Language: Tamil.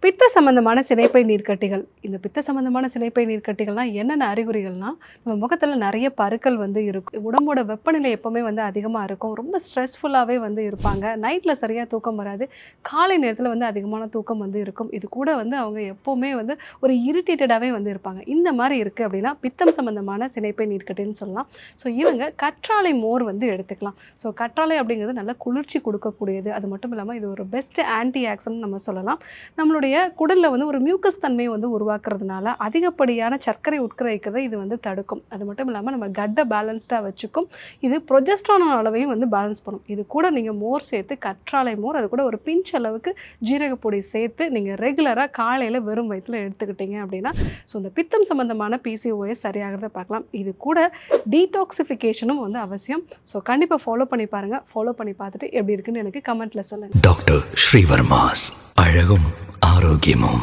பித்த சம்பந்தமான சினைப்பை நீர்க்கட்டிகள். இந்த பித்த சம்பந்தமான சினைப்பை நீர்க்கட்டிகள்னா என்னென்ன அறிகுறிகள்னா, நம்ம முகத்துல நெறைய பருக்கள் வந்து இருக்கும். உடம்போட வெப்பநிலை எப்பவுமே வந்து அதிகமா இருக்கும். ரொம்ப ஸ்ட்ரெஸ்ஃபுல்லாவே வந்து இருப்பாங்க. நைட்ல சரியா தூக்கம் வராது. காலை நேரத்துல வந்து அதிகமான தூக்கம் வந்து இருக்கும். இது கூட வந்து அவங்க எப்பவுமே வந்து ஒரு இரிட்டேட்டடாவே வந்து இருப்பாங்க. இந்த மாரி இருக்கு அப்படின்னா, பித்தம் சம்பந்தமான சினைப்பை நீர்க்கட்டின்னு சொல்லலாம். ஸோ இவங்க கற்றாழை மோர் வந்து எடுத்துக்கலாம். ஸோ கற்றாழை அப்படிங்கிறது நல்ல குளிர்ச்சி குடுக்கக்கூடியது. அது மட்டும் இல்லாம இது ஒரு பெஸ்ட் ஆன்டி ஆக்ஸிடன்ட் நம்ம சொல்லலாம். நம்மளுடைய குடல்ல வந்து ஒரு மியூக்கஸ் தன்மையை வந்து உருவாக்குறதுனால அதிகப்படியான சர்க்கரை உட்கரிக்கிறதை இது வந்து தடுக்கும். அது மட்டும் இல்லாம நம்ம கட்ட பேலன்ஸ்டா வச்சுக்கும். இது புரொஜெஸ்டரான் அளவையும் வந்து பேலன்ஸ் பண்ணும். இது கூட நீங்க மோர் சேர்த்து கற்றாழை மோர், அது கூட ஒரு பிஞ்ச் அளவுக்கு ஜீரகப்பொடி சேர்த்து நீங்க ரெகுலரா காலையில வெறும் வயித்துல எடுத்துக்கிட்டீங்க அப்படின்னா, ஸோ இந்த பித்தம் சம்பந்தமான பிசிஓஎஸ் சரியாகிறத பார்க்கலாம். இது கூட டீடாக்சிஃபிகேஷனும் வந்து அவசியம். ஸோ கண்டிப்பா ஃபாலோ பண்ணி பாருங்க. ஃபாலோ பண்ணி பார்த்துட்டு எப்படி இருக்குன்னு எனக்கு கமெண்ட்ல சொல்லுங்க. டாக்டர் ஸ்ரீவர்மாஸ் அழகும் ஆரோக்கியமும்.